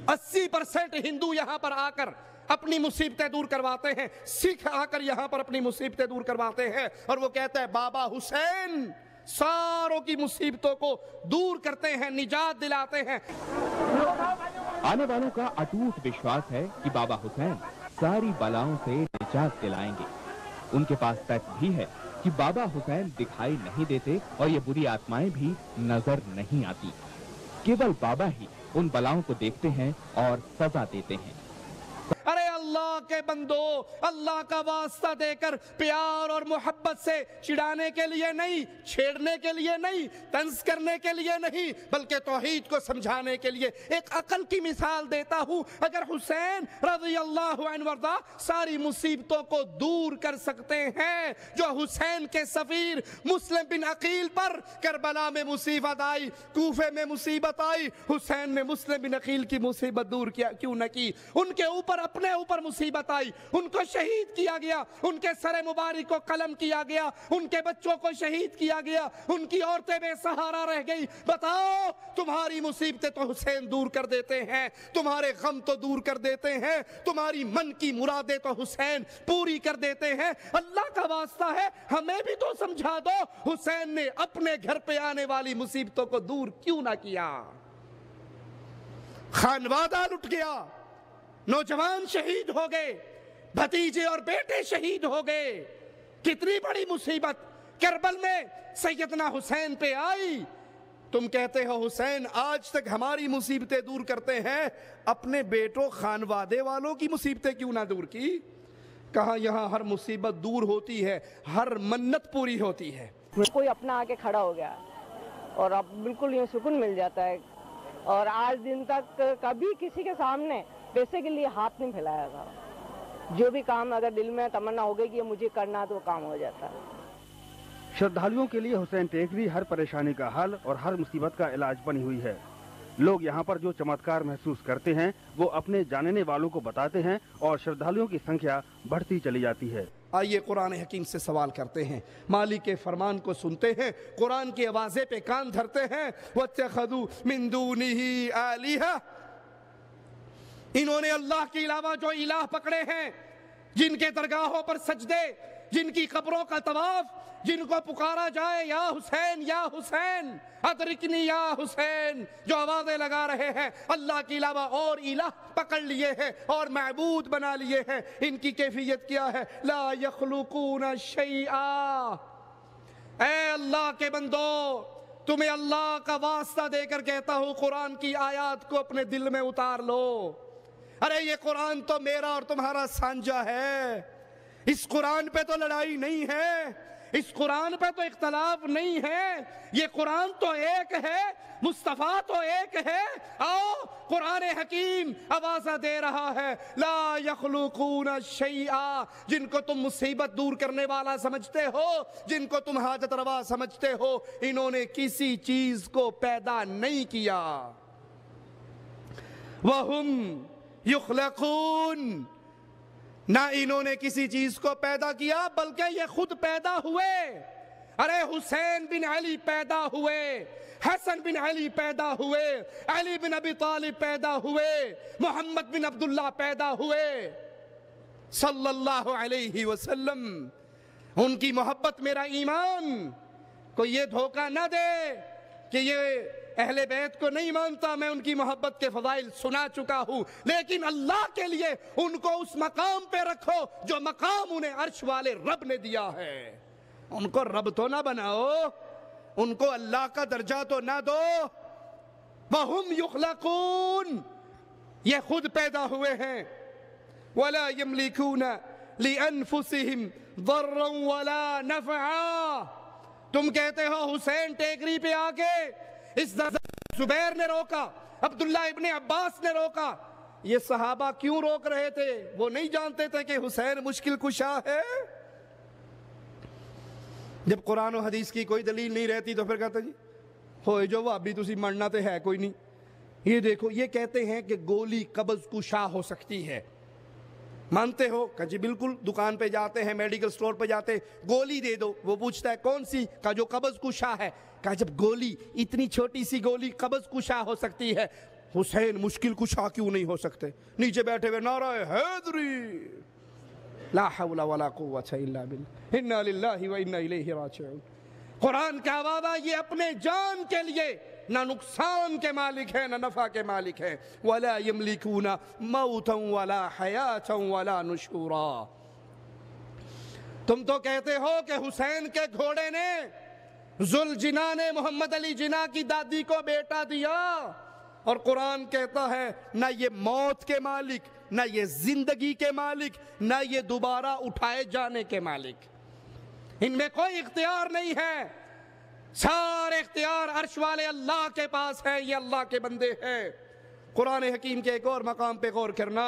80% ہندو یہاں پر آ کر اپنی مصیبتیں دور کرواتے ہیں، سکھ آ کر یہاں پر اپنی مصیبتیں دور کرواتے ہیں، اور وہ کہتا ہے بابا حسین ساروں کی مصیبتوں کو دور کرتے ہیں، نجات دلاتے ہیں۔ آنے والوں کا اٹوٹ وشواس ہے کہ بابا حسین ساری بلاؤں سے نجات دلائیں گے۔ ان کے پاس تک بھی ہے کہ بابا حسین دکھائی نہیں دیتے اور یہ بری آتمائیں بھی نظر نہیں آتی، کیول بابا ہی ان بلاؤں کو دیکھتے ہیں اور سزا دیتے ہیں۔ ارے اللہ کے بندو، اللہ کا واسطہ دے کر پیار اور محبت سے چڑھانے کے لیے نہیں، چھیڑنے کے لیے نہیں، طنز کرنے کے لیے نہیں، بلکہ توحید کو سمجھانے کے لیے ایک عقل کی مثال دیتا ہوں۔ اگر حسین رضی اللہ عنہ وارضا ساری مصیبتوں کو دور کر سکتے ہیں، جو حسین کے سفیر مسلم بن عقیل پر کربلا میں مصیبت آئی، کوفے میں مصیبت آئی، حسین نے مسلم بن عقیل کی مصیبت دور کیوں نہ کی؟ ان کے اوپر اپنے اوپر مصیبت آئی، ان کو شہید کیا گیا، ان کے سر مبارک کو قلم کیا گیا، ان کے بچوں کو شہید کیا گیا، ان کی عورتیں بے سہارا رہ گئی۔ بتاؤ، تمہاری مصیبتیں تو حسین دور کر دیتے ہیں، تمہارے غم تو دور کر دیتے ہیں، تمہاری من کی مرادیں تو حسین پوری کر دیتے ہیں۔ اللہ کا واسطہ ہے ہمیں بھی تو سمجھا دو، حسین نے اپنے گھر پہ آنے والی مصیبتوں کو دور کیوں نہ کیا؟ خانوادہ لٹ گیا، نوجوان شہید ہو گئے، بھتیجے اور بیٹے شہید ہو گئے، کتنی بڑی مصیبت کربل میں سیدنا حسین پہ آئی۔ تم کہتے ہو حسین آج تک ہماری مصیبتیں دور کرتے ہیں، اپنے بیٹوں خانوادے والوں کی مصیبتیں کیوں نہ دور کی؟ کہاں یہاں ہر مصیبت دور ہوتی ہے، ہر منت پوری ہوتی ہے۔ کوئی اپنا آ کے کھڑا ہو گیا اور اب بالکل یہ سکون مل جاتا ہے، اور آج دن تک کبھی کسی کے سامنے پیسے کے لیے ہاتھ نہیں پھیلایا تھا۔ جو بھی کام اگر دل میں تمنا ہو گئی کہ مجھے کرنا تو وہ کام ہو جاتا ہے۔ شردھالیوں کے لیے حسین ٹیکری ہر پریشانی کا حل اور ہر مصیبت کا علاج بنی ہوئی ہے۔ لوگ یہاں پر جو چمتکار محسوس کرتے ہیں وہ اپنے جاننے والوں کو بتاتے ہیں اور شردھالیوں کی سنکھیا بڑھتی چلی جاتی ہے۔ آئیے قرآن حکیم سے سوال کرتے ہیں، مالک کے فرمان کو سنتے ہیں، قرآن کی آوازیں پہ کان دھرتے ہیں۔ وَاتَّخَذُوا مِن دُونِهِ آلِهَةً، انہوں نے اللہ کے علاوہ جو الہ پکڑے ہیں، جن کے درگاہوں پر سجدے، جن کی قبروں کا طواف، جن کو پکارا جائے یا حسین یا حسین ادرکنی یا حسین، جو آوازیں لگا رہے ہیں، اللہ کے علاوہ اور الہ پکڑ لیے ہیں اور معبود بنا لیے ہیں۔ ان کی کیفیت کیا ہے؟ لا یخلقون شیئا۔ اے اللہ کے بندو، تمہیں اللہ کا واسطہ دے کر کہتا ہوں، قرآن کی آیات کو اپنے دل میں اتار لو۔ ارے یہ قرآن تو میرا اور تمہارا سانجا ہے، اس قرآن پہ تو لڑائی نہیں ہے، اس قرآن پہ تو اختلاف نہیں ہے، یہ قرآن تو ایک ہے، مصطفیٰ تو ایک ہے۔ آؤ، قرآن حکیم آوازہ دے رہا ہے، لا یخلقون شیئا، جن کو تم مصیبت دور کرنے والا سمجھتے ہو، جن کو تم حاجت روا سمجھتے ہو، انہوں نے کسی چیز کو پیدا نہیں کیا۔ وَهُمْ یخلقون، نہ انہوں نے کسی چیز کو پیدا کیا بلکہ یہ خود پیدا ہوئے۔ ارے حسین بن علی پیدا ہوئے، حسن بن علی پیدا ہوئے، علی بن ابی طالب پیدا ہوئے، محمد بن عبداللہ پیدا ہوئے صلی اللہ علیہ وسلم۔ ان کی محبت میرا ایمان، کوئی یہ دھوکہ نہ دے کہ یہ اہل بیت کو نہیں مانتا، میں ان کی محبت کے فضائل سنا چکا ہوں، لیکن اللہ کے لیے ان کو اس مقام پہ رکھو جو مقام انہیں عرش والے رب نے دیا ہے۔ ان کو رب تو نہ بناؤ، ان کو اللہ کا درجہ تو نہ دو۔ وَهُمْ يُخْلَقُونَ، یہ خود پیدا ہوئے ہیں۔ وَلَا يَمْلِكُونَ لِأَنفُسِهِمْ ضَرًّا وَلَا نَفْعًا۔ تم کہتے ہو حسین ٹیکری پہ آکے اس زبیر نے روکا، عبداللہ ابن عباس نے روکا، یہ صحابہ کیوں روک رہے تھے؟ وہ نہیں جانتے تھے کہ حسین مشکل کشا ہے؟ جب قرآن و حدیث کی کوئی دلیل نہیں رہتی تو پھر کہتے جی ہوئے جو وہ ابھی تسی مرنا تے ہے کوئی نہیں۔ یہ دیکھو، یہ کہتے ہیں کہ گولی قبض کشا ہو سکتی ہے، مانتے ہو؟ کہ جی بالکل، دکان پہ جاتے ہیں، میڈیکل سٹور پہ جاتے، گولی دے دو، وہ پوچھتا ہے کون سی؟ کہ جو قبض کشا ہے۔ کہا جب گولی، اتنی چھوٹی سی گولی قبض کشا ہو سکتی ہے، حسین مشکل کشا کیوں نہیں ہو سکتے؟ نیچے بیٹھے ہوئے نعرہ حیدری، لا حول ولا قوت الا باللہ، انا للہ و انا الیہ راجعون۔ قرآن کا وعدہ یہ اپنے جان کے لیے نہ نقصان کے مالک ہے نہ نفع کے مالک ہے۔ وَلَا يَمْلِكُونَ مَوْتًا وَلَا حَيَاةً وَلَا نُشُورًا۔ تم تو کہتے ہو کہ حسین کے گھوڑے نے ذوالجناح نے محمد علی جناح کی دادی کو بیٹا دیا، اور قرآن کہتا ہے نہ یہ موت کے مالک، نہ یہ زندگی کے مالک، نہ یہ دوبارہ اٹھائے جانے کے مالک، ان میں کوئی اختیار نہیں ہے۔ سارے اختیار عرش والے اللہ کے پاس ہے، یہ اللہ کے بندے ہیں۔ قرآن حکیم کے ایک اور مقام پہ غور کرنا،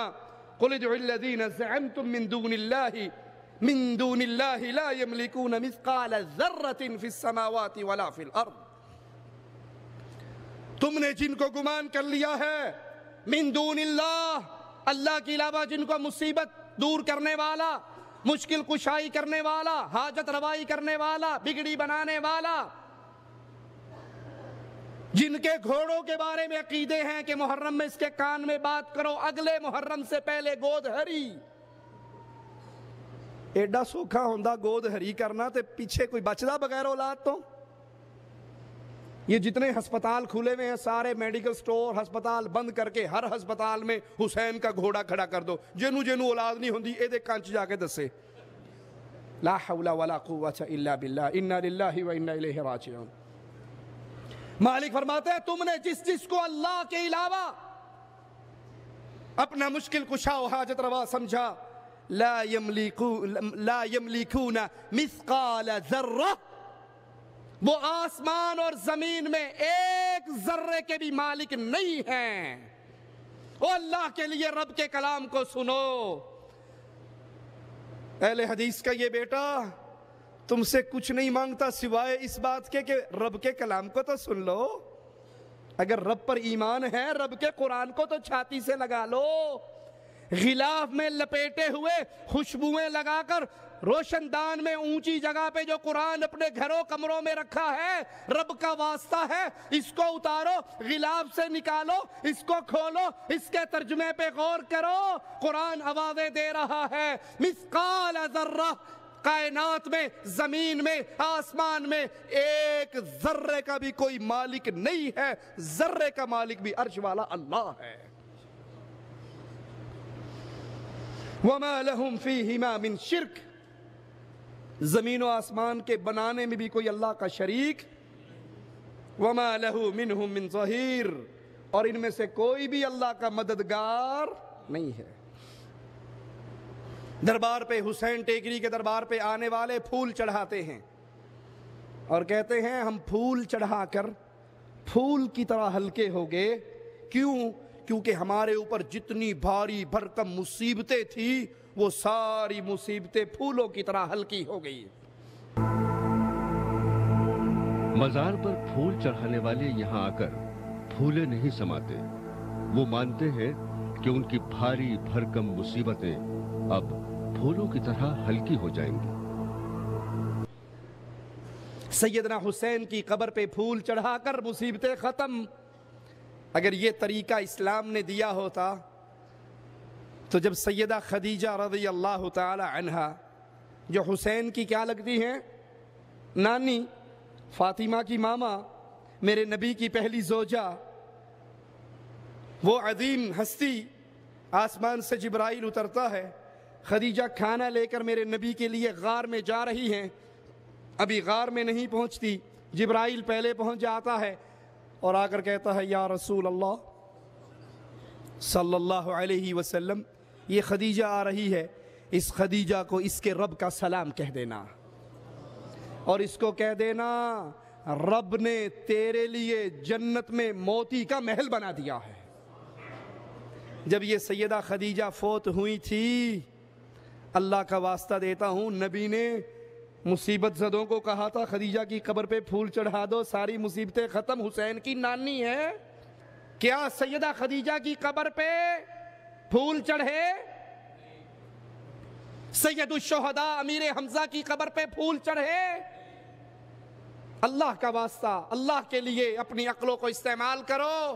قُلِ ادْعُوا الَّذِينَ زَعَمْتُم مِّن دُونِ اللَّهِ لَا يَمْلِكُونَ مِثْقَالَ ذَرَّةٍ فِي السَّمَاوَاتِ وَلَا فِي الْأَرْضِ۔ تم نے جن کو گمان کر لیا ہے من دون اللہ، اللہ کے علاوہ جن کو مصیبت دور کرنے والا، مشکل کشائی کرنے والا، حاجت روائی کرنے والا، بگڑی بنانے والا، جن کے گھوڑوں کے بارے میں عقیدے ہیں کہ محرم میں اس کے کان میں بات کرو، اگلے محرم سے پہلے گود ہری۔ ایڈا سوکھا ہوندا گود ہری کرنا تے پیچھے کوئی بچدا بغیر اولاد تو؟ یہ جتنے ہسپتال کھلے ہوئے ہیں سارے میڈیکل سٹور ہسپتال بند کر کے ہر ہسپتال میں حسین کا گھوڑا کھڑا کر دو، جنو اولاد نہیں ہوندی اے دے کانچ جا کے دسے۔ لا حول ولا قوت الا باللہ، انا للہ و انا الیہ راجعون۔ مالک فرماتے ہیں تم نے جس کو اللہ کے علاوہ اپنا مشکل کشا و حاجت روا سمجھا، لا یملکون مثقال ذرہ، وہ آسمان اور زمین میں ایک ذرے کے بھی مالک نہیں ہیں۔ وہ اللہ کے لیے رب کے کلام کو سنو۔ اہل حدیث کا یہ بیٹا تم سے کچھ نہیں مانگتا سوائے اس بات کے کہ رب کے کلام کو تو سن لو۔ اگر رب پر ایمان ہے رب کے قرآن کو تو چھاتی سے لگا لو، غلاف میں لپیٹے ہوئے خوشبوئیں لگا کر روشن دان میں اونچی جگہ پہ جو قرآن اپنے گھروں کمروں میں رکھا ہے، رب کا واسطہ ہے، اس کو اتارو، غلاف سے نکالو، اس کو کھولو، اس کے ترجمے پہ غور کرو۔ قرآن آوازیں دے رہا ہے مثقال ذرہ، کائنات میں، زمین میں، آسمان میں ایک ذرے کا بھی کوئی مالک نہیں ہے، ذرے کا مالک بھی عرش والا اللہ ہے۔ وَمَا لَهُمْ فِيهِمَا مِنْ شِرْك، زمین و آسمان کے بنانے میں بھی کوئی اللہ کا شریک، وَمَا لَهُ مِنْهُمْ مِنْ ظَهِيرٍ، اور ان میں سے کوئی بھی اللہ کا مددگار نہیں ہے۔ دربار پہ حسین ٹیکری کے دربار پہ آنے والے پھول چڑھاتے ہیں اور کہتے ہیں ہم پھول چڑھا کر پھول کی طرح ہلکے ہو گئے۔ کیوں؟ کیونکہ ہمارے اوپر جتنی بھاری بھرکم مصیبتیں تھی وہ ساری مصیبتیں پھولوں کی طرح ہلکی ہو گئی۔ مزار پر پھول چڑھانے والے یہاں آ کر پھولے نہیں سماتے، وہ مانتے ہیں کہ ان کی بھاری بھرکم مصیبتیں اب پھولوں کی طرح ہلکی ہو جائیں گی۔ سیدنا حسین کی قبر پہ پھول چڑھا کر مصیبتیں ختم۔ اگر یہ طریقہ اسلام نے دیا ہوتا تو جب سیدہ خدیجہ رضی اللہ تعالی عنہا جو حسین کی کیا لگتی ہیں، نانی، فاطمہ کی ماما، میرے نبی کی پہلی زوجہ، وہ عظیم ہستی، آسمان سے جبرائیل اترتا ہے، خدیجہ کھانا لے کر میرے نبی کے لیے غار میں جا رہی ہیں، ابھی غار میں نہیں پہنچتی، جبرائیل پہلے پہنچ جاتا ہے اور آ کر کہتا ہے یا رسول اللہ صلی اللہ علیہ وسلم، یہ خدیجہ آ رہی ہے، اس خدیجہ کو اس کے رب کا سلام کہہ دینا، اور اس کو کہہ دینا رب نے تیرے لیے جنت میں موتی کا محل بنا دیا ہے۔ جب یہ سیدہ خدیجہ فوت ہوئی تھی، اللہ کا واسطہ دیتا ہوں، نبی نے مصیبت زدوں کو کہا تھا خدیجہ کی قبر پہ پھول چڑھا دو، ساری مصیبتیں ختم، حسین کی نانی ہے، کیا سیدہ خدیجہ کی قبر پہ پھول چڑھے؟ سید الشہداء امیر حمزہ کی قبر پہ پھول چڑھے؟ اللہ کا واسطہ، اللہ کے لیے اپنی عقلوں کو استعمال کرو۔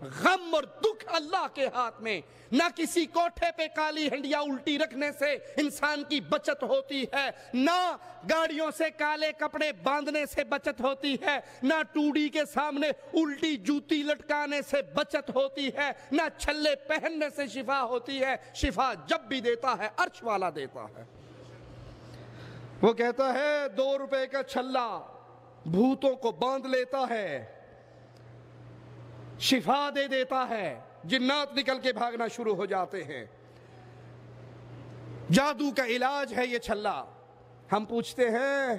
غم اور دکھ اللہ کے ہاتھ میں. نہ کسی کوٹھے پہ کالی ہنڈیا الٹی رکھنے سے انسان کی بچت ہوتی ہے, نہ گاڑیوں سے کالے کپڑے باندھنے سے بچت ہوتی ہے, نہ ٹوڑی کے سامنے الٹی جوتی لٹکانے سے بچت ہوتی ہے, نہ چھلے پہننے سے شفا ہوتی ہے. شفا جب بھی دیتا ہے عرش والا دیتا ہے. وہ کہتا ہے 2 روپے کا چھلا بھوتوں کو باندھ لیتا ہے, شفا دے دیتا ہے, جنات نکل کے بھاگنا شروع ہو جاتے ہیں. جادو کا علاج ہے یہ چھلا. ہم پوچھتے ہیں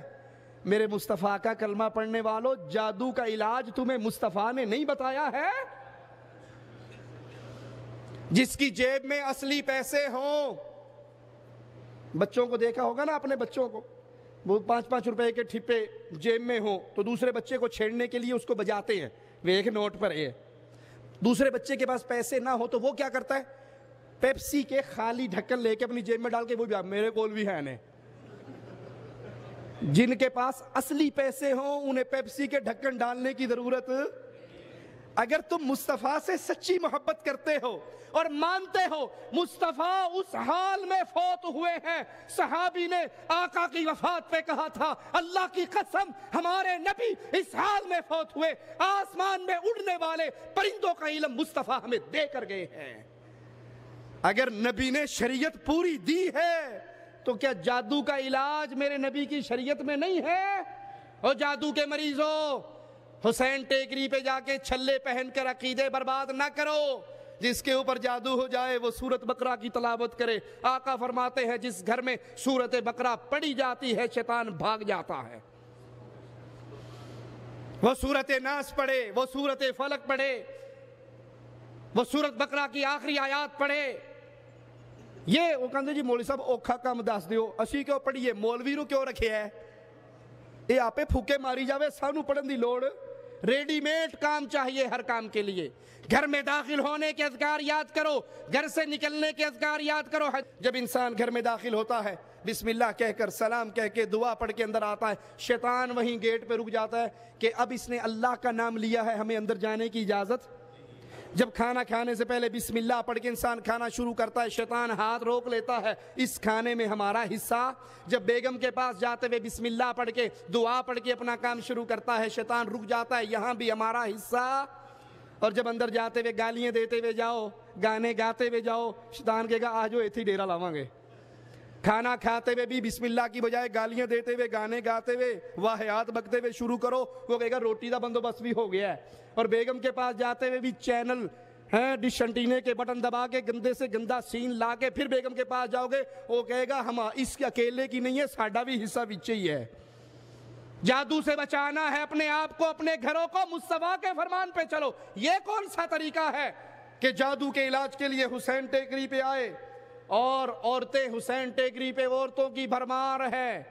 میرے مصطفیٰ کا کلمہ پڑھنے والوں, جادو کا علاج تمہیں مصطفیٰ نے نہیں بتایا ہے؟ جس کی جیب میں اصلی پیسے ہوں, بچوں کو دیکھا ہوگا نا اپنے بچوں کو, وہ 5-5 روپے کے ٹھپے جیب میں ہوں تو دوسرے بچے کو چھیڑنے کے لیے اس کو بجاتے ہیں, وہ ایک نوٹ پر ہے. دوسرے بچے کے پاس پیسے نہ ہو تو وہ کیا کرتا ہے, پیپسی کے خالی ڈھکن لے کے اپنی جیب میں ڈال کے وہ بھی میرے کول بھی ہے نے. جن کے پاس اصلی پیسے ہوں انہیں پیپسی کے ڈھکن ڈالنے کی ضرورت. اگر تم مصطفیٰ سے سچی محبت کرتے ہو اور مانتے ہو مصطفیٰ اس حال میں فوت ہوئے ہیں, صحابی نے آقا کی وفات پہ کہا تھا اللہ کی قسم ہمارے نبی اس حال میں فوت ہوئے, آسمان میں اڑنے والے پرندوں کا علم مصطفیٰ ہمیں دے کر گئے ہیں. اگر نبی نے شریعت پوری دی ہے تو کیا جادو کا علاج میرے نبی کی شریعت میں نہیں ہے؟ اور جادو کے مریضوں, حسین ٹیکری پہ جا کے چھلے پہن کر عقیدے برباد نہ کرو. جس کے اوپر جادو ہو جائے وہ سورت بقرہ کی تلاوت کرے. آقا فرماتے ہیں جس گھر میں سورت بقرہ پڑھی جاتی ہے شیطان بھاگ جاتا ہے. وہ سورت ناس پڑھے, وہ سورت فلق پڑھے, وہ سورت بقرہ کی آخری آیات پڑھے. یہ وہ کہتے جی مولوی صاحب اوکھا کام دس دیو, اسی کیوں پڑھیے, مولوی رو کیوں رکھے ہے, یہ آپے پھوکے ماری جاوے, سانو پڑھن دی لوڑ. ریڈی میڈ کام چاہیے ہر کام کے لیے. گھر میں داخل ہونے کے اذکار یاد کرو, گھر سے نکلنے کے اذکار یاد کرو. جب انسان گھر میں داخل ہوتا ہے بسم اللہ کہہ کر سلام کہہ کے دعا پڑھ کے اندر آتا ہے, شیطان وہیں گیٹ پہ رک جاتا ہے کہ اب اس نے اللہ کا نام لیا ہے, ہمیں اندر جانے کی اجازت. جب کھانا کھانے سے پہلے بسم اللہ پڑھ کے انسان کھانا شروع کرتا ہے, شیطان ہاتھ روک لیتا ہے, اس کھانے میں ہمارا حصہ. جب بیگم کے پاس جاتے ہوئے بسم اللہ پڑھ کے دعا پڑھ کے اپنا کام شروع کرتا ہے, شیطان رک جاتا ہے, یہاں بھی ہمارا حصہ. اور جب اندر جاتے ہوئے گالیاں دیتے ہوئے جاؤ, گانے گاتے ہوئے جاؤ, شیطان کہے گا آجو ایتھی ڈیرا لاواں گے. کھانا کھاتے ہوئے بھی بسم اللہ کی بجائے گالیاں دیتے ہوئے گانے گاتے ہوئے واہیات بکتے ہوئے شروع کرو, وہ کہے گا روٹی دا بندوبست بھی ہو گیا ہے. اور بیگم کے پاس جاتے ہوئے بھی چینل ڈش انٹینے کے بٹن دبا کے گندے سے گندا سین لا کے پھر بیگم کے پاس جاؤ گے, وہ کہے گا ہم اس کے اکیلے کی نہیں ہے, ساڈا بھی حصہ وچے ہی ہے. جادو سے بچانا ہے اپنے آپ کو, اپنے گھروں کو, مصطفیٰ کے فرمان پہ چلو. یہ کون سا طریقہ ہے کہ جادو کے علاج کے لیے حسین ٹیکری پہ آئے اور عورتیں حسین ٹیکری پہ عورتوں کی بھرمار ہے.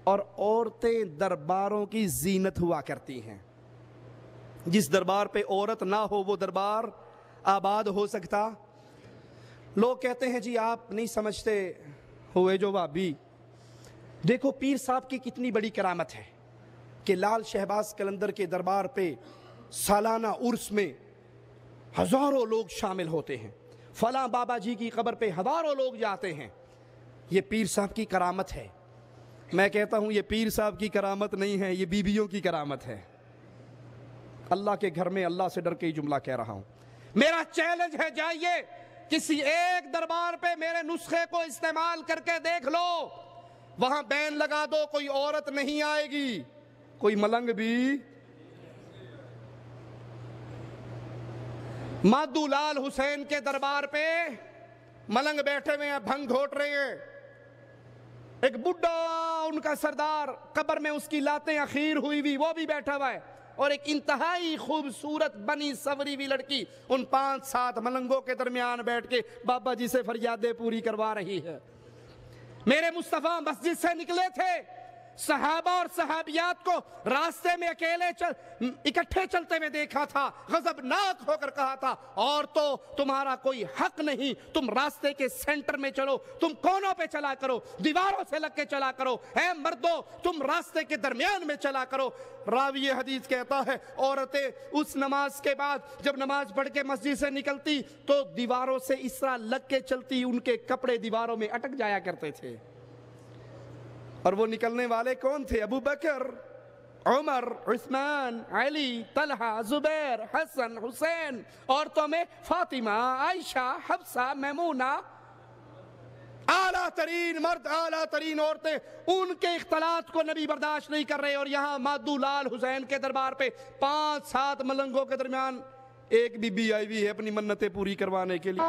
اور عورتیں درباروں کی زینت ہوا کرتی ہیں. جس دربار پہ عورت نہ ہو وہ دربار آباد ہو سکتا. لوگ کہتے ہیں جی آپ نہیں سمجھتے ہوئے جو وابی. دیکھو پیر صاحب کی کتنی بڑی کرامت ہے کہ لال شہباز قلندر کے دربار پہ سالانہ عرس میں ہزاروں لوگ شامل ہوتے ہیں. فلاں بابا جی کی قبر پہ ہزاروں لوگ جاتے ہیں. یہ پیر صاحب کی کرامت ہے. میں کہتا ہوں یہ پیر صاحب کی کرامت نہیں ہے, یہ بیویوں کی کرامت ہے. اللہ کے گھر میں اللہ سے ڈر کے ہی جملہ کہہ رہا ہوں. میرا چیلنج ہے, جائیے کسی ایک دربار پہ میرے نسخے کو استعمال کر کے دیکھ لو, وہاں بین لگا دو کوئی عورت نہیں آئے گی, کوئی ملنگ بھی. مادو لال حسین کے دربار پہ ملنگ بیٹھے ہوئے ہیں, بھنگ گھوٹ رہے ہیں. ایک بڈھا ان کا سردار, قبر میں اس کی لاتیں اخیر ہوئی ہوئی, وہ بھی بیٹھا ہوا ہے. اور ایک انتہائی خوبصورت بنی سوری ہوئی لڑکی ان 5-7 ملنگوں کے درمیان بیٹھ کے بابا جی سے فریادیں پوری کروا رہی ہے. میرے مصطفیٰ مسجد سے نکلے تھے, صحابہ اور صحابیات کو راستے میں اکیلے اکٹھے چلتے ہوئے دیکھا تھا، غضبناک ہو کر کہا تھا عورتوں تمہارا کوئی حق نہیں، تم راستے کے سینٹر میں چلو، تم کونوں پہ چلا کرو، دیواروں سے لگ کے چلا کرو، اے مردوں تم راستے کے درمیان میں چلا کرو۔ راوی حدیث کہتا ہے عورتیں اس نماز کے بعد جب نماز پڑھ کے مسجد سے نکلتی تو دیواروں سے اس طرح لگ کے چلتی، ان کے کپڑے دیواروں میں اٹک جایا کرتے تھے۔ اور وہ نکلنے والے کون تھے؟ ابو بکر، عمر، عثمان، علی، طلحہ، زبیر، حسن، حسین، عورتوں میں فاطمہ، عائشہ، حفصہ، میمونہ، اعلیٰ ترین مرد، اعلیٰ ترین عورتیں، ان کے اختلاط کو نبی برداشت نہیں کر رہے، اور یہاں مادو لال حسین کے دربار پہ 5-7 ملنگوں کے درمیان ایک بی بی آئی ہوئی ہے اپنی منتیں پوری کروانے کے لیے۔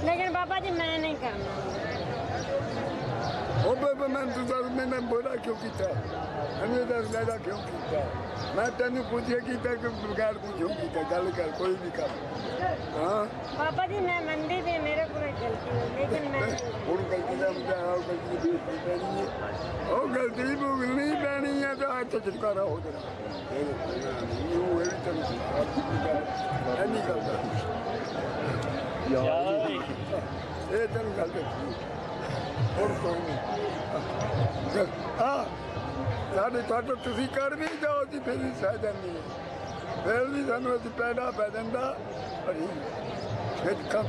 لیکن بابا جی میں نہیں کرنا۔ میں نے بولا کیوں کیتا کیوں کیتا؟ میں تینوں پوچھے کیتا کہ بغیر پوچھوں کیتا، گل کر کوئی بھی کر۔ ہاں بابا جی میں مندی بھی میرے کو غلطی ہوئی، لیکن میں ہوں غلطی غلطی بھگتنی پینی ہے تو آج تو چھٹکارا ہو جائے۔ یہ تین گل دیکھی اور کوئی نہیں۔ ہاں ساڈے تھی کر بھی جاؤ جی پھر بھی سہ جانی ہے، پھر بھی سانو پیڑا پی جاتا،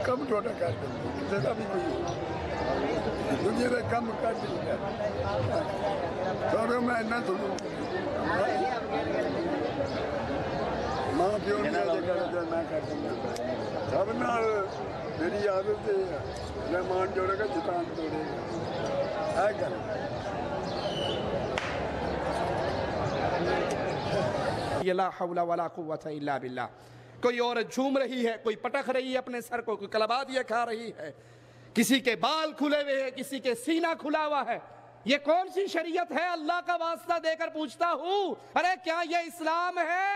کم ٹوٹا کر دیں کسی کا بھی کوئی دنیا کا کم کر دیں سارے میں ایسا سنوں ماں پیو نے میں کر دوں سب نال میری عادت ہے مہمان جوڑے گا شیطان توڑے گا، ہے گل۔ لا حول ولا قوت الا باللہ۔ کوئی عورت جھوم رہی ہے، کوئی پٹک رہی ہے اپنے سر کو، کوئی کلبادیاں کھا رہی ہے، کسی کے بال کھلے ہوئے ہیں، کسی کے سینہ کھلا ہوا ہے۔ یہ کون سی شریعت ہے؟ اللہ کا واسطہ دے کر پوچھتا ہوں، ارے کیا یہ اسلام ہے؟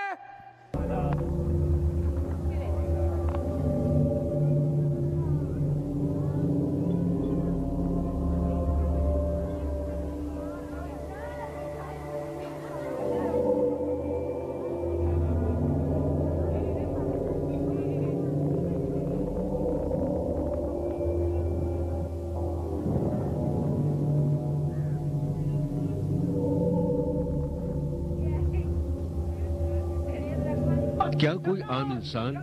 کیا کوئی عام انسان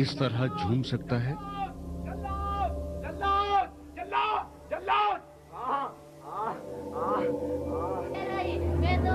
اس طرح جھوم سکتا ہے؟ میں تو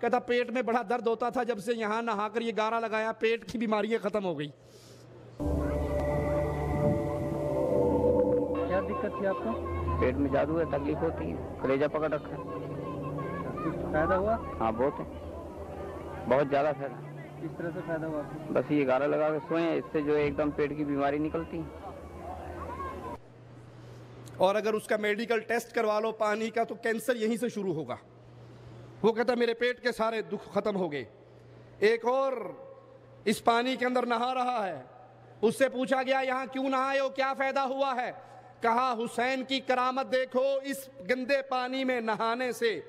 کہتا پیٹ میں بڑا درد ہوتا تھا، جب سے یہاں نہا کر یہ گارا لگایا پیٹ کی بیماریاں ختم ہو گئی۔ کیا دقت تھی آپ کو؟ پیٹ میں جادو ہے، تکلیف ہوتی ہے، کلیجہ پکڑ رکھا ہے۔ فائدہ ہوا؟ ہاں بہت ہے، بہت زیادہ فائدہ۔ کس طرح سے فائدہ ہوا آپ کو؟ بس یہ گارا لگا کے سوئیں، اس سے جو ہے ایک دم پیٹ کی بیماری نکلتی۔ اور اگر اس کا میڈیکل ٹیسٹ کروا لو پانی کا تو کینسر یہیں سے شروع ہوگا۔ وہ کہتا میرے پیٹ کے سارے دکھ ختم ہو گئے۔ ایک اور اس پانی کے اندر نہا رہا ہے، اس سے پوچھا گیا یہاں کیوں نہائے ہو، کیا فائدہ ہوا ہے؟ کہا حسین کی کرامت دیکھو، اس گندے پانی میں نہانے سے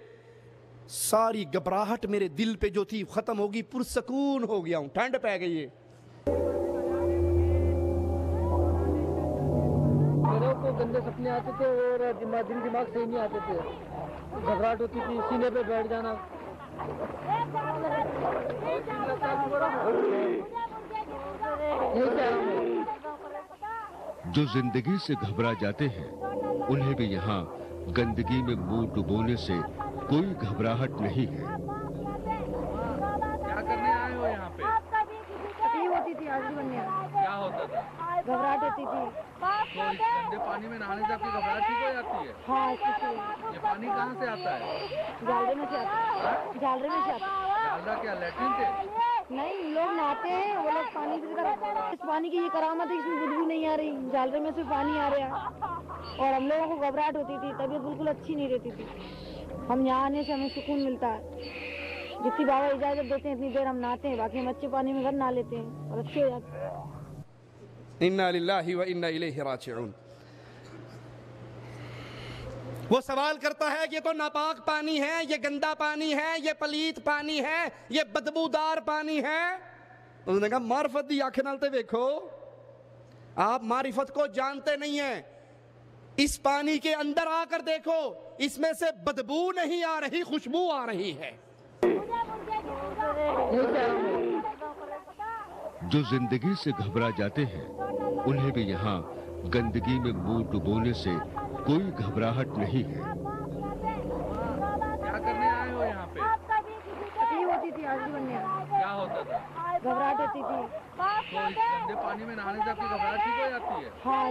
ساری گھبراہٹ میرے دل پہ جو تھی ختم ہوگی، پرسکون ہو گیا ہوں، ٹھنڈ پہ گئی ہے۔ میرے کو گندے سپنے آتے تھے اور دماغ صحیح نہیں آتے تھے، گھبراہٹ ہوتی تھی، سینے پہ بیٹھ جانا۔ جو زندگی سے گھبرا جاتے ہیں انہیں بھی یہاں گندگی میں منہ ڈبونے سے کوئی گھبراہٹ نہیں ہے۔ کیا کرنے آئے ہو یہاں پہ؟ ہوتی تھی آج بننے، کیا ہوتا تھا؟ گھبراہٹ ہوتی تھی۔ تو اس گندے پانی میں نہانے سے آپ کی گھبراہٹ ٹھیک ہو جاتی ہے؟ ہاں، یہ پانی کہاں سے آتا ہے؟ جالرے میں سے آتا ہے، جالرے میں سے آتا ہے۔ جالدہ کیا لیٹرین سے؟ نہیں، لوگ نہاتے ہیں، وہ لوگ پانی کی طرح، اس پانی کی یہ کرامت ہے، اس میں بدبو نہیں آ رہی، جالرے میں سے پانی آ رہا ہے۔ اور ہم لوگوں کو گھبراہٹ ہوتی تھی، طبیعت بالکل اچھی نہیں رہتی تھی۔ ہم یہاں آنے سے ہمیں سکون ملتا ہے، جتنی بابا اجازت دیتے ہیں اتنی دیر ہم نہاتے ہیں، باقی ہم اچھے پانی میں گھر نہا لیتے ہیں اور اچھے ہو جاتے ہیں۔ انا للہ و انا الیہ راجعون۔ وہ سوال کرتا ہے یہ تو ناپاک پانی ہے، یہ گندا پانی ہے، یہ پلیت پانی ہے، یہ بدبودار پانی ہے۔ انہوں نے کہا معرفت دی آنکھ نال تے دیکھو، آپ معرفت کو جانتے نہیں ہیں، اس پانی کے اندر آ کر دیکھو، اس میں سے بدبو نہیں آ رہی، خوشبو آ رہی ہے۔ جو زندگی سے گھبرا جاتے ہیں انہیں بھی یہاں گندگی میں منہ ڈبونے سے کوئی گھبراہٹ نہیں ہے۔ کیا کرنے آئے ہو یہاں پہ؟ ہوتی تھی آج بننے، کیا ہوتا تھا؟ گھبراہٹ ہوتی تھی۔ تو اس گندے پانی میں نہانے سے آپ کی گھبراہٹ ٹھیک ہو جاتی ہے؟ ہاں،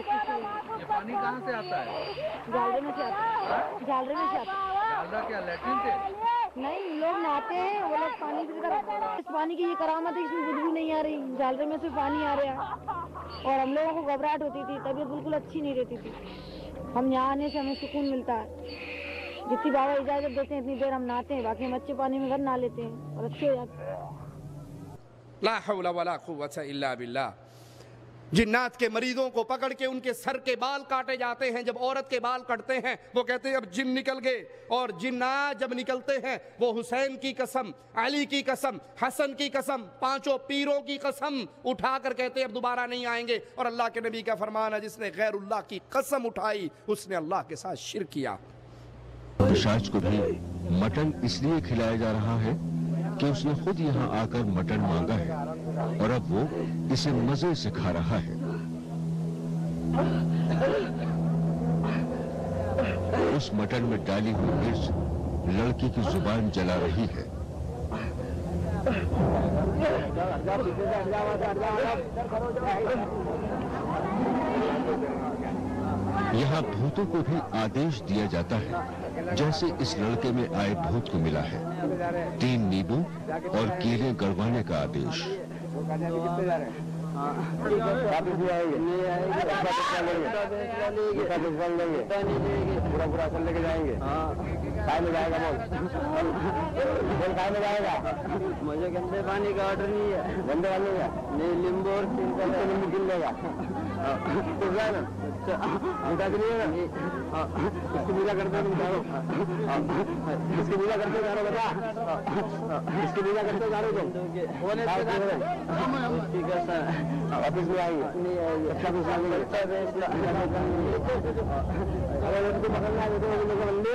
یہ پانی کہاں سے آتا ہے؟ جالرے میں سے آتا ہے، جالرے میں سے آتا ہے۔ جالدہ کیا لیٹرین سے؟ نہیں، لوگ نہاتے ہیں، وہ لوگ پانی کی طرح، اس پانی کی یہ کرامت ہے، اس میں بدبو نہیں آ رہی، جالرے میں سے پانی آ رہا ہے۔ اور ہم لوگوں کو گھبراہٹ ہوتی تھی، طبیعت بالکل اچھی نہیں رہتی تھی۔ ہم یہاں آنے سے ہمیں سکون ملتا ہے، جتنی بابا اجازت دیتے ہیں اتنی دیر ہم نہاتے ہیں، باقی ہم اچھے پانی میں گھر نہا لیتے ہیں اور اچھے ہو جاتے ہیں۔ لا حول ولا قوت الا باللہ۔ جنات کے مریضوں کو پکڑ کے ان کے سر کے بال کاٹے جاتے ہیں، جب عورت کے بال کٹتے ہیں وہ کہتے ہیں اب جن نکل گئے، اور جنات جب نکلتے ہیں وہ حسین کی قسم، علی کی قسم، حسن کی قسم، پانچوں پیروں کی قسم اٹھا کر کہتے ہیں اب دوبارہ نہیں آئیں گے۔ اور اللہ کے نبی کا فرمان ہے جس نے غیر اللہ کی قسم اٹھائی اس نے اللہ کے ساتھ شرک کیا۔ پشاچ کو بھی مٹن اس لیے کھلایا جا رہا ہے کہ اس نے خود یہاں آ کر مٹن مانگا ہے اور اب وہ اسے مزے سے کھا رہا ہے۔ اس مٹن میں ڈالی ہوئی مرچ لڑکی کی زبان جلا رہی ہے۔ یہاں بھوتوں کو بھی آدیش دیا جاتا ہے جیسے اس لڑکے میں آئے بھوت کو ملا ہے، 3 نیبو اور کیلے گڑوانے کا آدیش۔ مجھے گندے پانی کا آرڈر نہیں ہے، گندے پانی کا نہیں، لیمبو اور لیمبو کل لے گا، اس کی پوجا کرتے تم چارو، اس کی پوجا کرتے چارو، بتا اس کی پوجا کرتے چارو تم واپس میں آئیں گے، اچھا کچھ اگر اس کو پکڑنا ہے تو بندے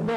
2।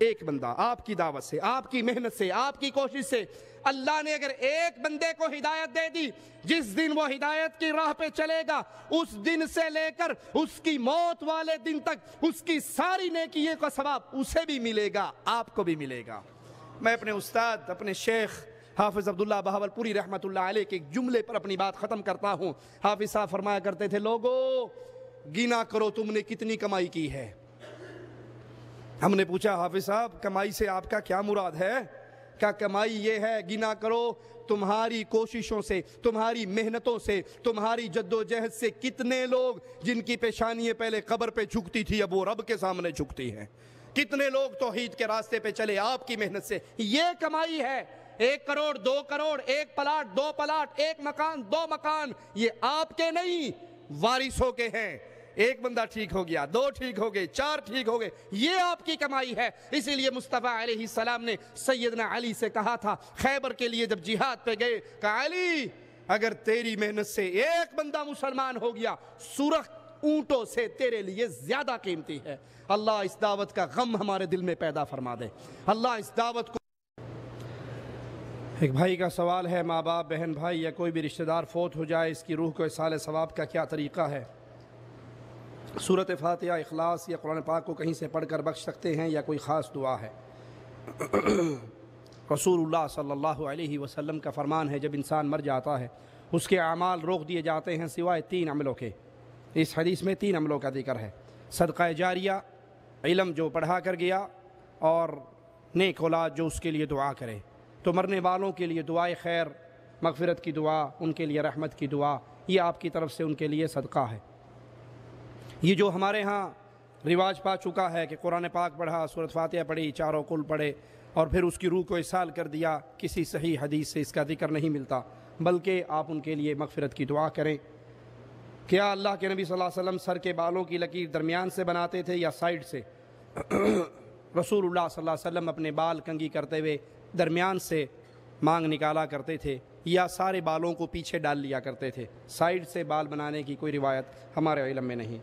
ایک بندہ آپ کی دعوت سے، آپ کی محنت سے، آپ کی کوشش سے اللہ نے اگر ایک بندے کو ہدایت دے دی، جس دن وہ ہدایت کی راہ پہ چلے گا اس دن سے لے کر اس کی موت والے دن تک اس کی ساری نیکیوں کا ثواب اسے بھی ملے گا، آپ کو بھی ملے گا۔ میں اپنے استاد، اپنے شیخ حافظ عبداللہ بہاولپوری رحمۃ اللہ علیہ کے ایک جملے پر اپنی بات ختم کرتا ہوں۔ حافظ صاحب فرمایا کرتے تھے، لوگو گنا کرو تم نے کتنی کمائی کی ہے۔ ہم نے پوچھا حافظ صاحب کمائی سے آپ کا کیا مراد ہے؟ کیا کمائی یہ ہے گنا کرو تمہاری کوششوں سے، تمہاری محنتوں سے، تمہاری جد و جہد سے کتنے لوگ جن کی پیشانییں پہلے قبر پہ جھکتی تھی اب وہ رب کے سامنے جھکتی ہیں، کتنے لوگ توحید کے راستے پہ چلے آپ کی محنت سے، یہ کمائی ہے۔ 1 کروڑ 2 کروڑ، 1 پلاٹ 2 پلاٹ، 1 مکان 2 مکان، یہ آپ کے نہیں وارثوں کے ہیں۔ 1 بندہ ٹھیک ہو گیا، 2 ٹھیک ہو گئے، 4 ٹھیک ہو گئے، یہ آپ کی کمائی ہے۔ اسی لیے مصطفیٰ علیہ السلام نے سیدنا علی سے کہا تھا خیبر کے لیے جب جہاد پہ گئے، کہا علی اگر تیری محنت سے 1 بندہ مسلمان ہو گیا سرخ اونٹوں سے تیرے لیے زیادہ قیمتی ہے۔ اللہ اس دعوت کا غم ہمارے دل میں پیدا فرما دے، اللہ اس دعوت کو۔ ایک بھائی کا سوال ہے، ماں باپ، بہن بھائی یا کوئی بھی رشتہ دار فوت ہو جائے، اس کی روح کو ایصال ثواب کا کیا طریقہ ہے؟ سورۃ فاتحہ، اخلاص یا قرآن پاک کو کہیں سے پڑھ کر بخش سکتے ہیں یا کوئی خاص دعا ہے؟ رسول اللہ صلی اللہ علیہ وسلم کا فرمان ہے جب انسان مر جاتا ہے اس کے اعمال روک دیے جاتے ہیں سوائے 3 عملوں کے۔ اس حدیث میں 3 عملوں کا ذکر ہے، صدقہ جاریہ، علم جو پڑھا کر گیا، اور نیک اولاد جو اس کے لیے دعا کرے۔ تو مرنے والوں کے لیے دعائے خیر، مغفرت کی دعا، ان کے لیے رحمت کی دعا، یہ آپ کی طرف سے ان کے لیے صدقہ ہے۔ یہ جو ہمارے ہاں رواج پا چکا ہے کہ قرآن پاک پڑھا، سورۃ فاتحہ پڑھی، 4 کل پڑھے اور پھر اس کی روح کو ایصال کر دیا، کسی صحیح حدیث سے اس کا ذکر نہیں ملتا، بلکہ آپ ان کے لیے مغفرت کی دعا کریں۔ کیا اللہ کے نبی صلی اللہ علیہ وسلم سر کے بالوں کی لکیر درمیان سے بناتے تھے یا سائیڈ سے؟ رسول اللہ صلی اللہ علیہ وسلم اپنے بال کنگھی کرتے ہوئے درمیان سے مانگ نکالا کرتے تھے یا سارے بالوں کو پیچھے ڈال لیا کرتے تھے؟ سائیڈ سے بال بنانے کی کوئی روایت ہمارے علم میں نہیں۔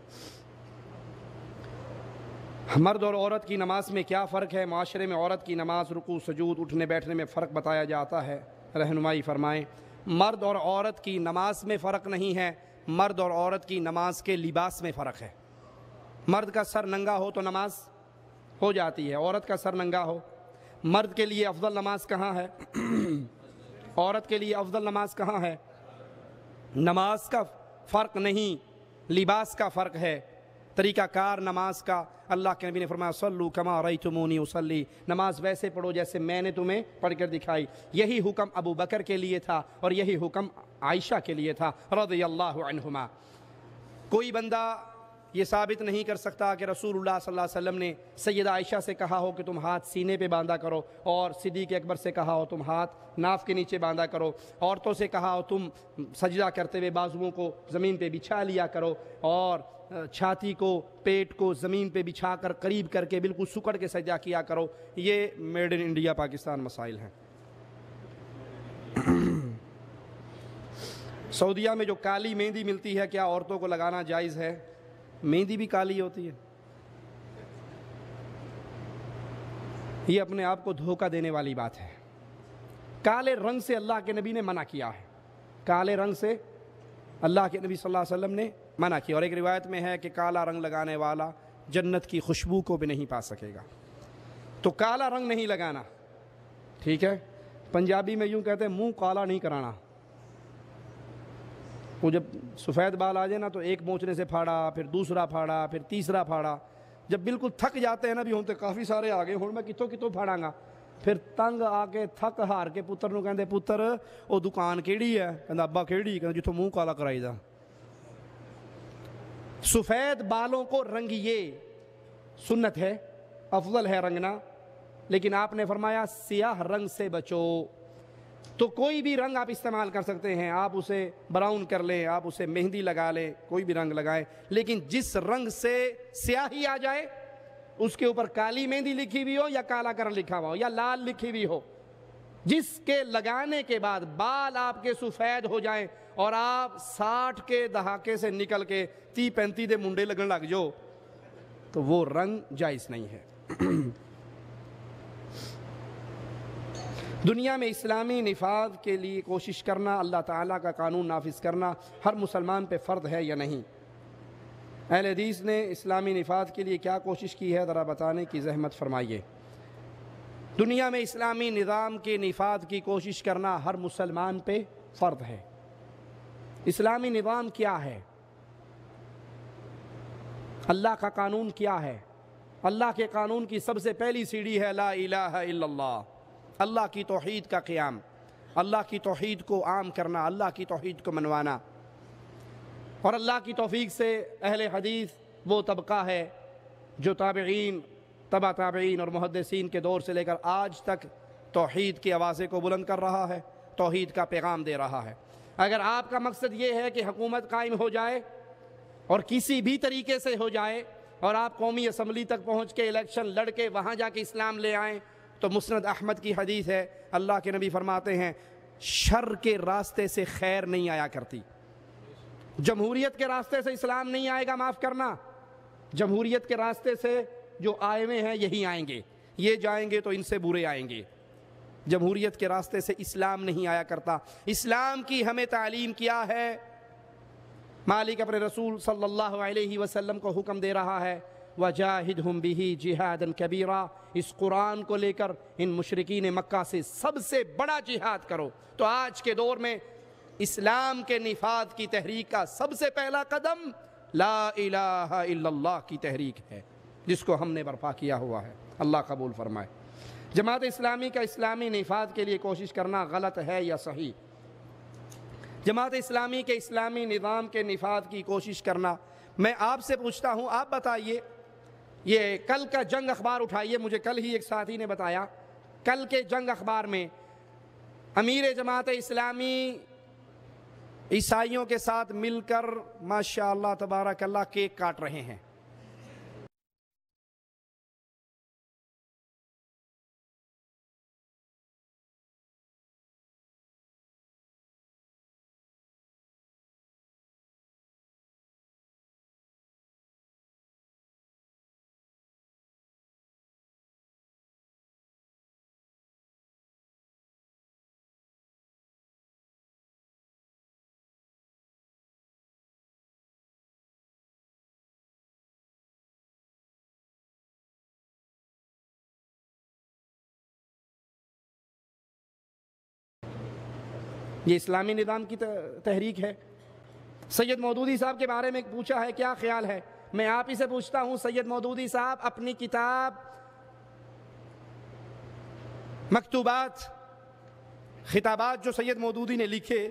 مرد اور عورت کی نماز میں کیا فرق ہے؟ معاشرے میں عورت کی نماز، رکوع، سجود، اٹھنے بیٹھنے میں فرق بتایا جاتا ہے، رہنمائی فرمائیں۔ مرد اور عورت کی نماز میں فرق نہیں ہے، مرد اور عورت کی نماز کے لباس میں فرق ہے۔ مرد کا سر ننگا ہو تو نماز ہو جاتی ہے، عورت کا سر ننگا ہو۔ مرد کے لیے افضل نماز کہاں ہے؟ عورت کے لیے افضل نماز کہاں ہے؟ نماز کا فرق نہیں، لباس کا فرق ہے، طریقہ کار نماز کا۔ اللہ کے نبی نے فرمایا صلو کما رأیتمونی اصلی، نماز ویسے پڑھو جیسے میں نے تمہیں پڑھ کر دکھائی۔ یہی حکم ابو بکر کے لیے تھا اور یہی حکم عائشہ کے لیے تھا رضی اللہ عنہما۔ کوئی بندہ یہ ثابت نہیں کر سکتا کہ رسول اللہ صلی اللہ علیہ وسلم نے سیدہ عائشہ سے کہا ہو کہ تم ہاتھ سینے پہ باندھا کرو، اور صدیق اکبر سے کہا ہو تم ہاتھ ناف کے نیچے باندھا کرو، عورتوں سے کہا ہو تم سجدہ کرتے ہوئے بازوؤں کو زمین پہ بچھا لیا کرو، اور چھاتی کو، پیٹ کو زمین پہ بچھا کر قریب کر کے بالکل سکڑ کے سجدہ کیا کرو۔ یہ میڈ ان انڈیا پاکستان مسائل ہیں۔ سعودیہ میں جو کالی مہندی ملتی ہے کیا عورتوں کو لگانا جائز ہے؟ مہندی بھی کالی ہوتی ہے، یہ اپنے آپ کو دھوکہ دینے والی بات ہے۔ کالے رنگ سے اللہ کے نبی نے منع کیا ہے، کالے رنگ سے اللہ کے نبی صلی اللہ علیہ وسلم نے منع کیا، اور ایک روایت میں ہے کہ کالا رنگ لگانے والا جنت کی خوشبو کو بھی نہیں پا سکے گا۔ تو کالا رنگ نہیں لگانا، ٹھیک ہے؟ پنجابی میں یوں کہتے ہیں منہ کالا نہیں کرانا۔ وہ جب سفید بال آ جائے نا تو ایک موچنے سے پھاڑا، پھر دوسرا پھاڑا، پھر تیسرا پھاڑا، جب بالکل تھک جاتے ہیں نا بھی ہوتے کافی سارے آگے ہوں میں کتوں پھاڑاں گا، پھر تنگ آ کے تھک ہار کے پتر نو کہندے پتر وہ دکان کیڑی ہے؟ کہندا ابا کیڑی؟ کہندا جتوں منہ کالا کرائی دا۔ سفید بالوں کو رنگیے، سنت ہے، افضل ہے رنگنا، لیکن آپ نے فرمایا سیاہ رنگ سے بچو۔ تو کوئی بھی رنگ آپ استعمال کر سکتے ہیں، آپ اسے براؤن کر لیں، آپ اسے مہندی لگا لیں، کوئی بھی رنگ لگائیں، لیکن جس رنگ سے سیاہی آ جائے اس کے اوپر کالی مہندی لکھی ہوئی ہو یا کالا کرن لکھا ہوا ہو یا لال لکھی ہوئی ہو، جس کے لگانے کے بعد بال آپ کے سفید ہو جائیں اور آپ 60 کے دہاکے سے نکل کے 30-35 دے منڈے لگن لگ جو، تو وہ رنگ جائز نہیں ہے۔ دنیا میں اسلامی نفاذ کے لیے کوشش کرنا، اللہ تعالیٰ کا قانون نافذ کرنا ہر مسلمان پہ فرض ہے یا نہیں؟ اہل حدیث نے اسلامی نفاذ کے لیے کیا کوشش کی ہے، ذرا بتانے کی زحمت فرمائیے۔ دنیا میں اسلامی نظام کے نفاذ کی کوشش کرنا ہر مسلمان پہ فرض ہے۔ اسلامی نظام کیا ہے؟ اللہ کا قانون کیا ہے؟ اللہ کے قانون کی سب سے پہلی سیڑھی ہے لا الہ الا اللہ، اللہ کی توحید کا قیام، اللہ کی توحید کو عام کرنا، اللہ کی توحید کو منوانا۔ اور اللہ کی توفیق سے اہل حدیث وہ طبقہ ہے جو تابعین، تبع تابعین اور محدثین کے دور سے لے کر آج تک توحید کی آوازیں کو بلند کر رہا ہے، توحید کا پیغام دے رہا ہے۔ اگر آپ کا مقصد یہ ہے کہ حکومت قائم ہو جائے اور کسی بھی طریقے سے ہو جائے اور آپ قومی اسمبلی تک پہنچ کے الیکشن لڑ کے وہاں جا کے اسلام لے آئیں، تو مسند احمد کی حدیث ہے، اللہ کے نبی فرماتے ہیں شر کے راستے سے خیر نہیں آیا کرتی۔ جمہوریت کے راستے سے اسلام نہیں آئے گا، معاف کرنا، جمہوریت کے راستے سے جو آئے ہوئے ہیں یہی آئیں گے، یہ جائیں گے تو ان سے برے آئیں گے۔ جمہوریت کے راستے سے اسلام نہیں آیا کرتا۔ اسلام کی ہمیں تعلیم کیا ہے؟ مالک اپنے رسول صلی اللہ علیہ وسلم کو حکم دے رہا ہے وَجَاهِدْهُمْ بِهِ جِهَادًا كَبِيرًا، اس قرآن کو لے کر ان مشرکین مکہ سے سب سے بڑا جہاد کرو۔ تو آج کے دور میں اسلام کے نفاذ کی تحریک کا سب سے پہلا قدم لا الہ الا اللہ کی تحریک ہے، جس کو ہم نے برپا کیا ہوا ہے۔ اللہ قبول فرمائے۔ جماعت اسلامی کا اسلامی نفاذ کے لیے کوشش کرنا غلط ہے یا صحیح؟ جماعت اسلامی کے اسلامی نظام کے نفاذ کی کوشش کرنا، میں آپ سے پوچھتا ہوں، آپ بتائیے، یہ کل کا جنگ اخبار اٹھائیے، مجھے کل ہی ایک ساتھی نے بتایا، کل کے جنگ اخبار میں امیر جماعت اسلامی عیسائیوں کے ساتھ مل کر ماشاءاللہ تبارک اللہ کیک کاٹ رہے ہیں۔ یہ اسلامی نظام کی تحریک ہے۔ سید مودودی صاحب کے بارے میں پوچھا ہے، کیا خیال ہے؟ میں آپ ہی سے پوچھتا ہوں، سید مودودی صاحب اپنی کتاب مکتوبات، خطابات جو سید مودودی نے لکھے،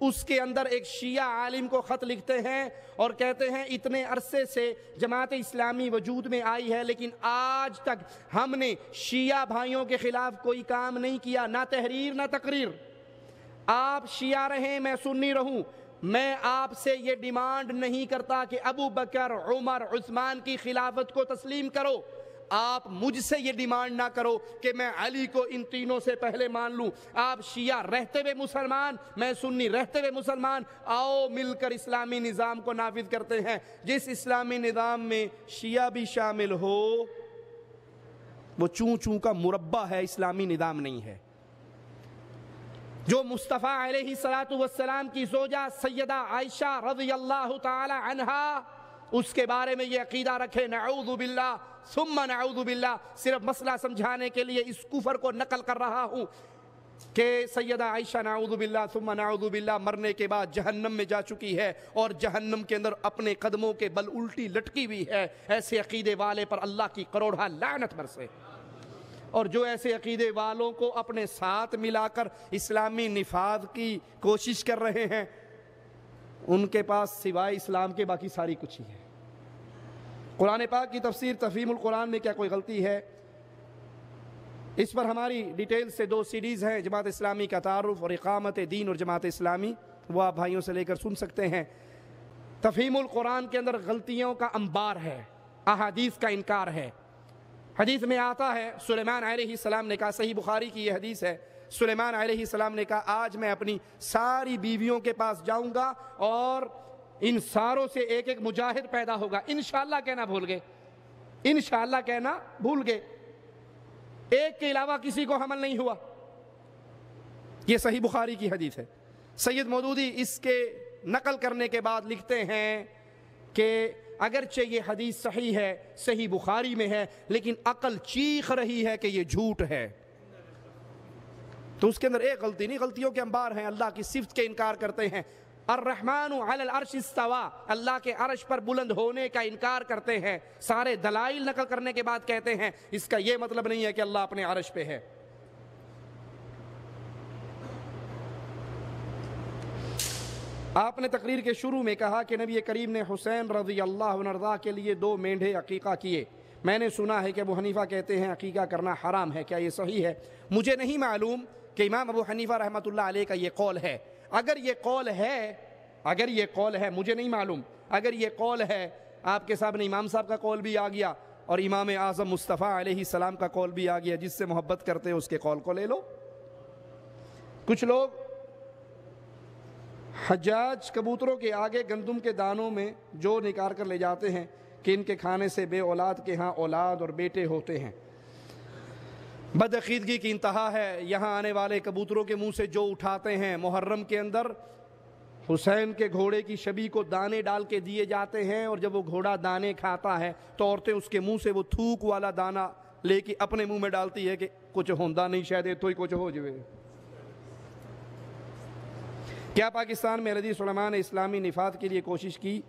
اس کے اندر ایک شیعہ عالم کو خط لکھتے ہیں اور کہتے ہیں اتنے عرصے سے جماعت اسلامی وجود میں آئی ہے لیکن آج تک ہم نے شیعہ بھائیوں کے خلاف کوئی کام نہیں کیا، نہ تحریر نہ تقریر۔ آپ شیعہ رہیں، میں سنی رہوں، میں آپ سے یہ ڈیمانڈ نہیں کرتا کہ ابو بکر، عمر، عثمان کی خلافت کو تسلیم کرو۔ آپ مجھ سے یہ ڈیمانڈ نہ کرو کہ میں علی کو ان تینوں سے پہلے مان لوں۔ آپ شیعہ رہتے ہوئے مسلمان، میں سنی رہتے ہوئے مسلمان، آؤ مل کر اسلامی نظام کو نافذ کرتے ہیں۔ جس اسلامی نظام میں شیعہ بھی شامل ہو وہ چوں چوں کا مربع ہے، اسلامی نظام نہیں ہے۔ جو مصطفیٰ علیہ السلام کی زوجہ سیدہ عائشہ رضی اللہ تعالی عنہا، اس کے بارے میں یہ عقیدہ رکھے نعوذ باللہ ثم نعوذ باللہ، صرف مسئلہ سمجھانے کے لیے اس کفر کو نقل کر رہا ہوں کہ سیدہ عائشہ نعوذ باللہ ثم نعوذ باللہ مرنے کے بعد جہنم میں جا چکی ہے اور جہنم کے اندر اپنے قدموں کے بل الٹی لٹکی ہوئی ہے۔ ایسے عقیدے والے پر اللہ کی کروڑہ لعنت برسے، اور جو ایسے عقیدے والوں کو اپنے ساتھ ملا کر اسلامی نفاذ کی کوشش کر رہے ہیں، ان کے پاس سوائے اسلام کے باقی ساری کچھ ہی ہے۔ قرآن پاک کی تفسیر تفہیم القرآن میں کیا کوئی غلطی ہے؟ اس پر ہماری ڈیٹیل سے 2 سیریز ہیں، جماعت اسلامی کا تعارف اور اقامت دین اور جماعت اسلامی، وہ آپ بھائیوں سے لے کر سن سکتے ہیں۔ تفہیم القرآن کے اندر غلطیوں کا انبار ہے، احادیث کا انکار ہے۔ حدیث میں آتا ہے، سلیمان علیہ السلام نے کہا، صحیح بخاری کی یہ حدیث ہے، سلیمان علیہ السلام نے کہا آج میں اپنی ساری بیویوں کے پاس جاؤں گا اور ان ساروں سے ایک ایک مجاہد پیدا ہوگا۔ انشاءاللہ کہنا بھول گئے، انشاءاللہ کہنا بھول گئے، ایک کے علاوہ کسی کو حمل نہیں ہوا۔ یہ صحیح بخاری کی حدیث ہے۔ سید مودودی اس کے نقل کرنے کے بعد لکھتے ہیں کہ اگرچہ یہ حدیث صحیح ہے، صحیح بخاری میں ہے، لیکن عقل چیخ رہی ہے کہ یہ جھوٹ ہے۔ تو اس کے اندر ایک غلطی نہیں، غلطیوں کے انبار ہیں۔ اللہ کی صفت کے انکار کرتے ہیں، الرحمن علی العرش استوى، اللہ کے عرش پر بلند ہونے کا انکار کرتے ہیں، سارے دلائل نقل کرنے کے بعد کہتے ہیں اس کا یہ مطلب نہیں ہے کہ اللہ اپنے عرش پہ ہے۔ آپ نے تقریر کے شروع میں کہا کہ نبی کریم نے حسین رضی اللہ عنہ کے لیے 2 مینڈھے عقیقہ کیے۔ میں نے سنا ہے کہ ابو حنیفہ کہتے ہیں عقیقہ کرنا حرام ہے، کیا یہ صحیح ہے؟ مجھے نہیں معلوم کہ امام ابو حنیفہ رحمۃ اللہ علیہ کا یہ قول ہے۔ اگر یہ قول ہے مجھے نہیں معلوم، اگر یہ قول ہے، آپ کے سامنے امام صاحب کا قول بھی آ گیا اور امام اعظم مصطفیٰ علیہ السلام کا قول بھی آ گیا، جس سے محبت کرتے ہیں اس کے قول کو لے لو۔ کچھ لوگ حجاج کبوتروں کے آگے گندم کے دانوں میں جو نکال کر لے جاتے ہیں کہ ان کے کھانے سے بے اولاد کے ہاں اولاد اور بیٹے ہوتے ہیں۔ بدعقیدگی کی انتہا ہے۔ یہاں آنے والے کبوتروں کے منہ سے جو اٹھاتے ہیں، محرم کے اندر حسین کے گھوڑے کی شبیہ کو دانے ڈال کے دیے جاتے ہیں، اور جب وہ گھوڑا دانے کھاتا ہے تو عورتیں اس کے منہ سے وہ تھوک والا دانہ لے کے اپنے منہ میں ڈالتی ہے کہ کچھ ہوندا نہیں، شاید تو ہی کچھ ہو جائے۔ کیا پاکستان میں اہل حدیث علماء نے اسلامی نفاذ کے لیے کوشش کی؟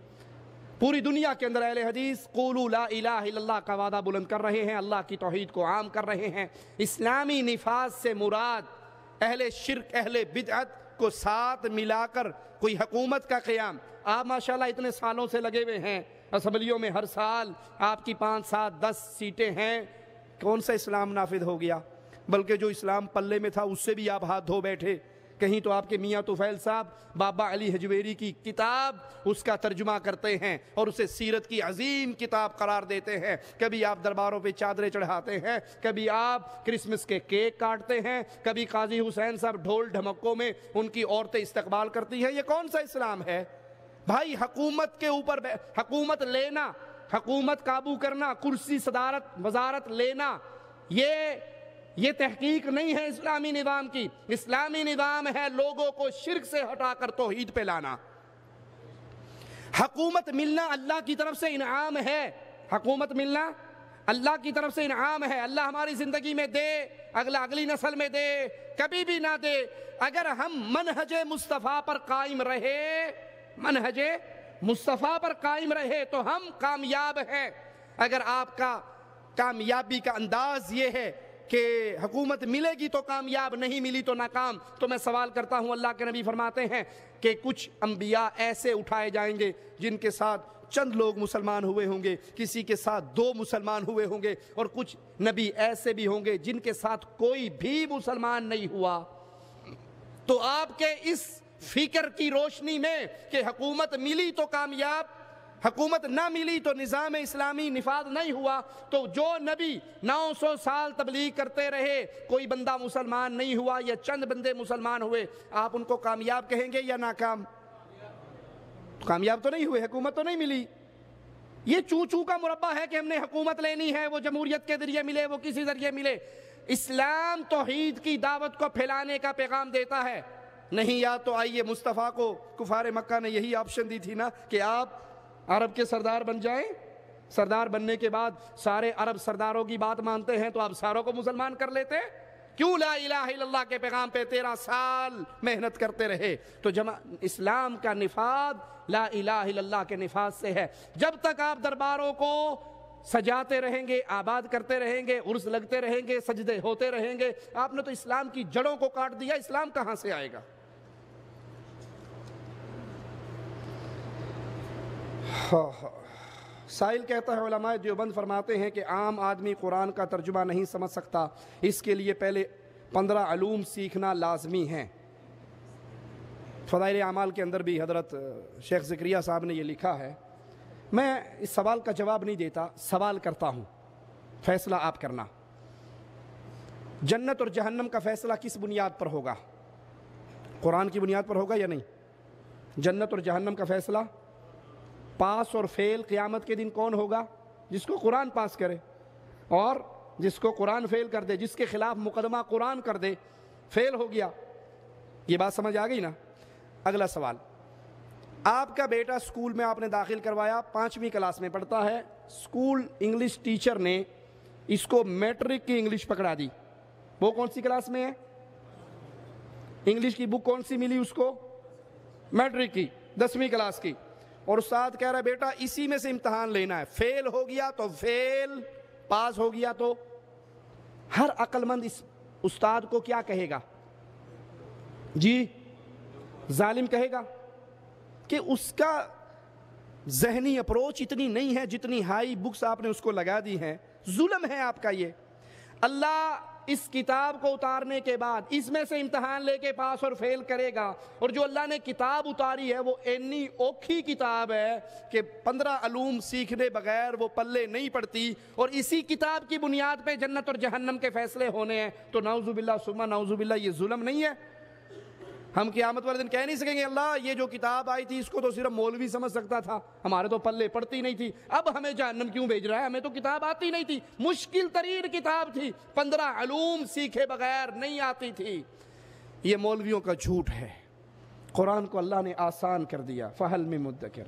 پوری دنیا کے اندر اہل حدیث قولوا لا الہ الا اللہ کا وعدہ بلند کر رہے ہیں، اللہ کی توحید کو عام کر رہے ہیں۔ اسلامی نفاذ سے مراد اہل شرک، اہل بدعت کو ساتھ ملا کر کوئی حکومت کا قیام۔ آپ ماشاءاللہ اتنے سالوں سے لگے ہوئے ہیں اسمبلیوں میں، ہر سال آپ کی 5، 7، 10 سیٹیں ہیں، کون سا اسلام نافذ ہو گیا؟ بلکہ جو اسلام پلے میں تھا اس سے بھی آپ ہاتھ دھو بیٹھے۔ کہیں تو آپ کے میاں طفیل صاحب بابا علی حجویری کی کتاب اس کا ترجمہ کرتے ہیں اور اسے سیرت کی عظیم کتاب قرار دیتے ہیں۔ کبھی آپ درباروں پہ چادریں چڑھاتے ہیں، کبھی آپ کرسمس کے کیک کاٹتے ہیں، کبھی قاضی حسین صاحب ڈھول ڈھمکوں میں ان کی عورتیں استقبال کرتی ہیں۔ یہ کون سا اسلام ہے بھائی؟ حکومت کے اوپر حکومت لینا، حکومت قابو کرنا، کرسی صدارت وزارت لینا، یہ تحقیق نہیں ہے اسلامی نظام کی۔ اسلامی نظام ہے لوگوں کو شرک سے ہٹا کر توحید پہ لانا۔ حکومت ملنا اللہ کی طرف سے انعام ہے، حکومت ملنا اللہ کی طرف سے انعام ہے۔ اللہ ہماری زندگی میں دے، اگلی نسل میں دے، کبھی بھی نہ دے۔ اگر ہم منہج مصطفیٰ پر قائم رہے، منہج مصطفیٰ پر قائم رہے تو ہم کامیاب ہیں۔ اگر آپ کا کامیابی کا انداز یہ ہے کہ حکومت ملے گی تو کامیاب، نہیں ملی تو ناکام، تو میں سوال کرتا ہوں، اللہ کے نبی فرماتے ہیں کہ کچھ انبیاء ایسے اٹھائے جائیں گے جن کے ساتھ چند لوگ مسلمان ہوئے ہوں گے، کسی کے ساتھ 2 مسلمان ہوئے ہوں گے، اور کچھ نبی ایسے بھی ہوں گے جن کے ساتھ کوئی بھی مسلمان نہیں ہوا۔ تو آپ کے اس فکر کی روشنی میں کہ حکومت ملی تو کامیاب، حکومت نہ ملی تو نظام اسلامی نفاذ نہیں ہوا، تو جو نبی 900 سال تبلیغ کرتے رہے، کوئی بندہ مسلمان نہیں ہوا یا چند بندے مسلمان ہوئے، آپ ان کو کامیاب کہیں گے یا ناکام؟ کامیاب تو نہیں ہوئے، حکومت تو نہیں ملی۔ یہ چوں کا مربع ہے کہ ہم نے حکومت لینی ہے، وہ جمہوریت کے ذریعے ملے، وہ کسی ذریعے ملے۔ اسلام توحید کی دعوت کو پھیلانے کا پیغام دیتا ہے۔ نہیں یا تو آئیے، مصطفیٰ کو کفار مکہ نے یہی آپشن دی تھی نا کہ آپ عرب کے سردار بن جائیں، سردار بننے کے بعد سارے عرب سرداروں کی بات مانتے ہیں تو آپ ساروں کو مسلمان کر لیتے۔ کیوں لا الہ الا اللہ کے پیغام پہ 13 سال محنت کرتے رہے؟ تو اسلام کا نفاذ لا الہ الا اللہ کے نفاذ سے ہے۔ جب تک آپ درباروں کو سجاتے رہیں گے، آباد کرتے رہیں گے، عرس لگتے رہیں گے، سجدے ہوتے رہیں گے، آپ نے تو اسلام کی جڑوں کو کاٹ دیا۔ اسلام کہاں سے آئے گا؟ سائل کہتا ہے علماء دیوبند فرماتے ہیں کہ عام آدمی قرآن کا ترجمہ نہیں سمجھ سکتا، اس کے لیے پہلے 15 علوم سیکھنا لازمی ہے۔ فضائل اعمال کے اندر بھی حضرت شیخ زکریا صاحب نے یہ لکھا ہے۔ میں اس سوال کا جواب نہیں دیتا، سوال کرتا ہوں، فیصلہ آپ کرنا۔ جنت اور جہنم کا فیصلہ کس بنیاد پر ہوگا؟ قرآن کی بنیاد پر ہوگا یا نہیں؟ جنت اور جہنم کا فیصلہ پاس اور فیل قیامت کے دن کون ہوگا؟ جس کو قرآن پاس کرے، اور جس کو قرآن فیل کر دے، جس کے خلاف مقدمہ قرآن کر دے، فیل ہو گیا۔ یہ بات سمجھ آ گئی نا؟ اگلا سوال، آپ کا بیٹا سکول میں آپ نے داخل کروایا، 5ویں کلاس میں پڑھتا ہے، سکول انگلش ٹیچر نے اس کو میٹرک کی انگلش پکڑا دی، وہ کون سی کلاس میں ہے؟ انگلش کی بک کون سی ملی اس کو؟ میٹرک کی، 10ویں کلاس کی، اور استاد کہہ رہا ہے بیٹا اسی میں سے امتحان لینا ہے، فیل ہو گیا تو فیل، پاس ہو گیا تو؟ ہر عقل مند اس استاد کو کیا کہے گا؟ جی ظالم کہے گا، کہ اس کا ذہنی اپروچ اتنی نہیں ہے جتنی ہائی بکس آپ نے اس کو لگا دی ہیں، ظلم ہے آپ کا یہ۔ اللہ اس کتاب کو اتارنے کے بعد اس میں سے امتحان لے کے پاس اور فیل کرے گا، اور جو اللہ نے کتاب اتاری ہے وہ اتنی اوکھی کتاب ہے کہ 15 علوم سیکھنے بغیر وہ پلے نہیں پڑتی، اور اسی کتاب کی بنیاد پہ جنت اور جہنم کے فیصلے ہونے ہیں، تو نعوذ باللہ ثم نعوذ باللہ یہ ظلم نہیں ہے؟ ہم قیامت والے دن کہہ نہیں سکیں گے اللہ یہ جو کتاب آئی تھی اس کو تو صرف مولوی سمجھ سکتا تھا، ہمارے تو پلے پڑتی نہیں تھی، اب ہمیں جہنم کیوں بھیج رہا ہے؟ ہمیں تو کتاب آتی نہیں تھی، مشکل ترین کتاب تھی، 15 علوم سیکھے بغیر نہیں آتی تھی۔ یہ مولویوں کا جھوٹ ہے، قرآن کو اللہ نے آسان کر دیا، فہل من مدکر۔